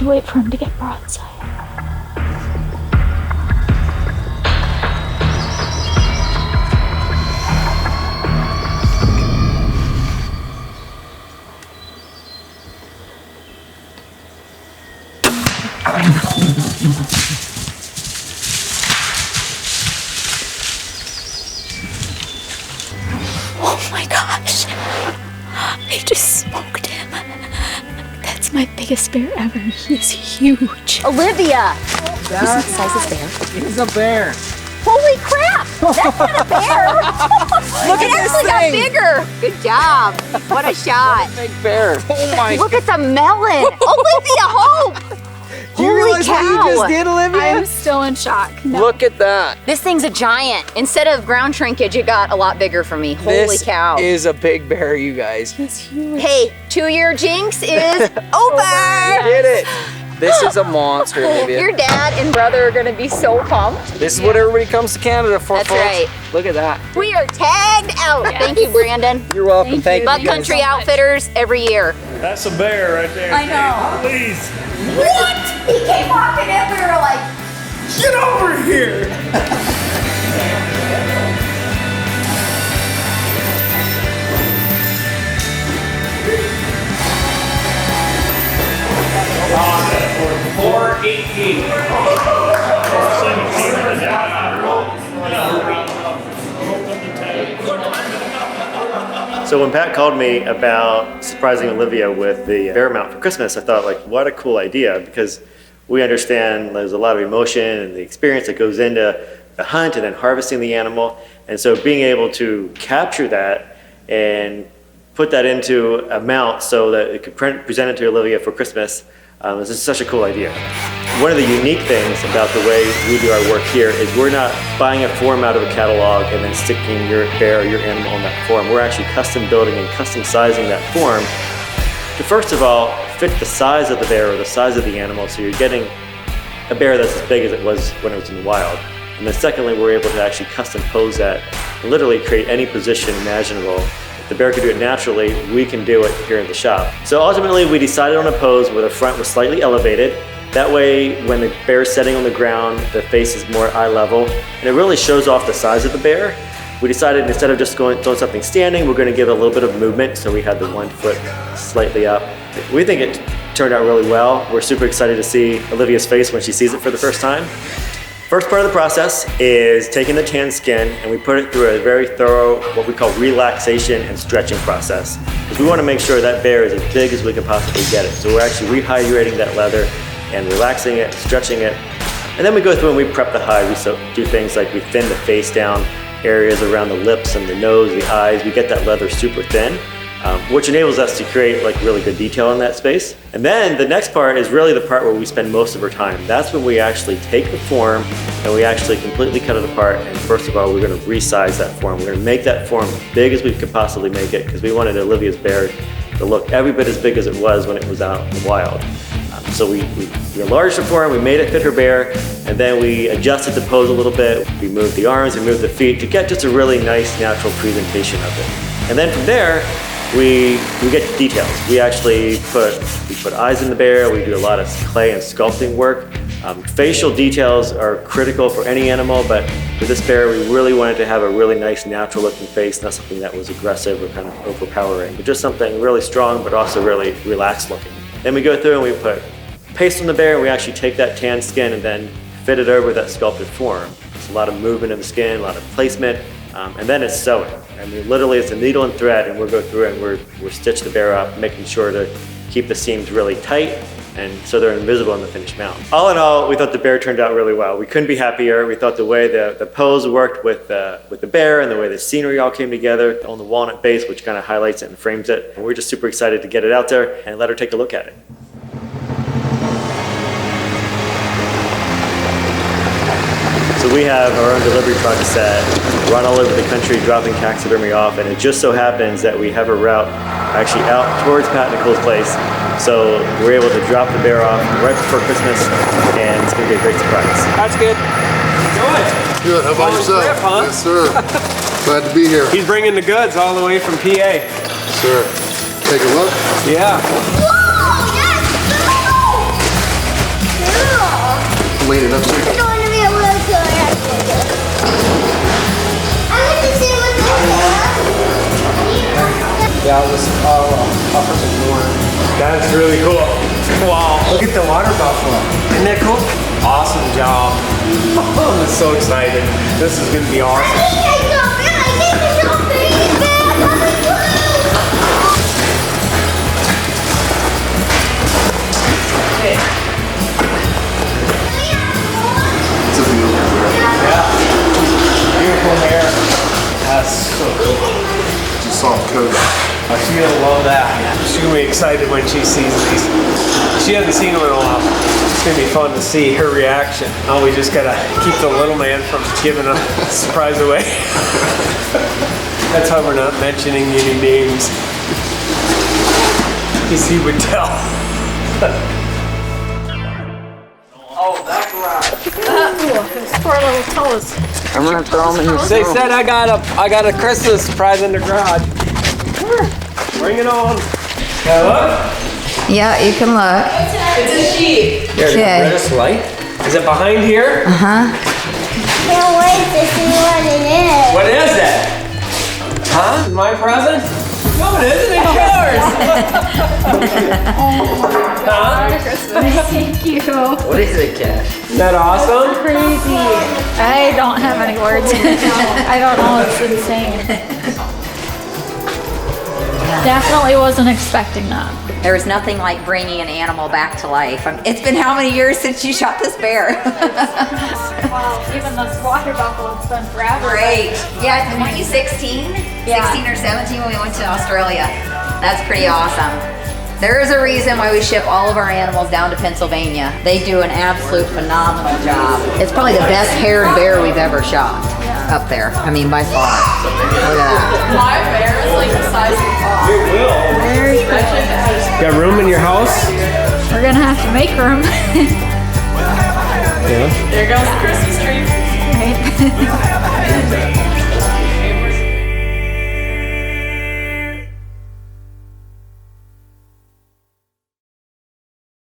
to wait for him to get broadside. Oh my gosh, I just smoked him. That's my biggest bear ever. He's huge. Olivia! Who's the size bear? He's a bear. Holy crap! That's not a bear! Look it at this actually got thing. bigger! Good job! What a shot! Big bear. Oh my. Look at the melon! Olivia, hope! Do you Holy realize cow! what you just did, Olivia? I'm still in shock. No. Look at that. This thing's a giant. Instead of ground shrinkage, it got a lot bigger for me. Holy This cow. is a big bear, you guys. He's huge. Hey, 2-year jinx is over! Get it. This is a monster, Olivia. Your dad and brother are gonna be so pumped. This is what everybody comes to Canada for, That's folks. right. Look at that. We are tagged out. Yes. Thank you, Brandon. You're welcome. Thank you. Buck guys. Country Outfitters every year. That's a bear right there. I know. Please, What? He came walking in, we were like, get over here. So when Pat called me about surprising Olivia with the bear mount for Christmas, I thought, like, what a cool idea, because we understand there's a lot of emotion and the experience that goes into the hunt and then harvesting the animal. And so being able to capture that and put that into a mount so that it could present it to Olivia for Christmas, this is such a cool idea. One of the unique things about the way we do our work here is we're not buying a form out of a catalog and then sticking your bear or your animal on that form. We're actually custom building and custom sizing that form to, first of all, fit the size of the bear or the size of the animal, so you're getting a bear that's as big as it was when it was in the wild. And then secondly, we're able to actually custom pose that and literally create any position imaginable. If the bear could do it naturally, we can do it here in the shop. So ultimately, we decided on a pose where the front was slightly elevated. That way, when the bear is sitting on the ground, the face is more eye level, and it really shows off the size of the bear. We decided instead of just doing something standing, we're going to give it a little bit of movement, so we had the 1 foot slightly up. We think it turned out really well. We're super excited to see Olivia's face when she sees it for the first time. First part of the process is taking the tan skin and we put it through a very thorough, what we call relaxation and stretching process. Because we want to make sure that bear is as big as we can possibly get it. So we're actually rehydrating that leather and relaxing it, stretching it. And then we go through and we prep the hide. We do things like we thin the face down, areas around the lips and the nose, the eyes. We get that leather super thin, which enables us to create like really good detail in that space. And then the next part is really the part where we spend most of our time. That's when we actually take the form and we actually completely cut it apart. And first of all, we're going to resize that form. We're going to make that form as big as we could possibly make it, because we wanted Olivia's bear to look every bit as big as it was when it was out in the wild. So we enlarged the form, we made it fit her bear, and then we adjusted the pose a little bit. We moved the arms, we moved the feet to get just a really nice natural presentation of it. And then from there, we get to details. We actually put eyes in the bear, we do a lot of clay and sculpting work. Facial details are critical for any animal, but with this bear, we really wanted to have a really nice natural looking face, not something that was aggressive or kind of overpowering, but just something really strong, but also really relaxed looking. Then we go through and we put paste on the bear, and we actually take that tan skin and then fit it over that sculpted form. It's a lot of movement in the skin, a lot of placement, and then it's sewing. I mean, literally it's a needle and thread, and we'll go through and we're stitch the bear up, making sure to keep the seams really tight, and so they're invisible in the finished mount. All in all, we thought the bear turned out really well. We couldn't be happier. We thought the way the pose worked with the bear and the way the scenery all came together on the walnut base, which kind of highlights it and frames it. And we're just super excited to get it out there and let her take a look at it. So we have our own delivery truck set, run all over the country dropping taxidermy off, and it just so happens that we have a route actually out towards Pat and Nicole's place. So we're able to drop the bear off right before Christmas, and it's going to be a great surprise. That's good. Good, how about yourself? Trip, huh? Yes, sir. Glad to be here. He's bringing the goods all the way from PA. Sir, take a look. Yeah. Whoa, yes, no! clean it up so you can... going to be able to do it. I want to see what this is. Yeah, I'll put some more. That's really cool. Wow, look at the water buffalo. Isn't that cool? Awesome job. I'm so excited. This is gonna be awesome. Yeah. Beautiful hair. That's so cool. It's a soft coat. Oh, she's gonna love that. She's gonna be excited when she sees these. She hasn't seen them in a while. It's gonna be fun to see her reaction. Oh, we just gotta keep the little man from giving a surprise away. That's why we're not mentioning any names. Because he would tell. Oh, that garage. His poor little toes. I'm gonna throw them in your. They said I got a Christmas surprise in the garage. Bring it on. Now look. Yeah, you can look. It's a sheep. Here, Okay. this light. Is it behind here? Uh-huh. Can't wait to see what it is. What is it? Huh? My present? No, it isn't. It's yours. Huh? Thank you. What is it, Cash? Isn't that awesome? Crazy. I don't have any words. I don't know. It's insane. Definitely wasn't expecting that. There was nothing like bringing an animal back to life. It's been how many years since you shot this bear? Wow, even this water buffalo, it's been forever. Great. Yeah, weren't you 16? Yeah. 16 or 17 when we went to Australia. That's pretty awesome. There is a reason why we ship all of our animals down to Pennsylvania. They do an absolute phenomenal job. It's probably the best haired bear we've ever shot up there. I mean, by far. Look at that. My bear is like the size of a car. It will. Very cool. Got room in your house? We're gonna have to make room. Yeah. There goes the Christmas tree. Right?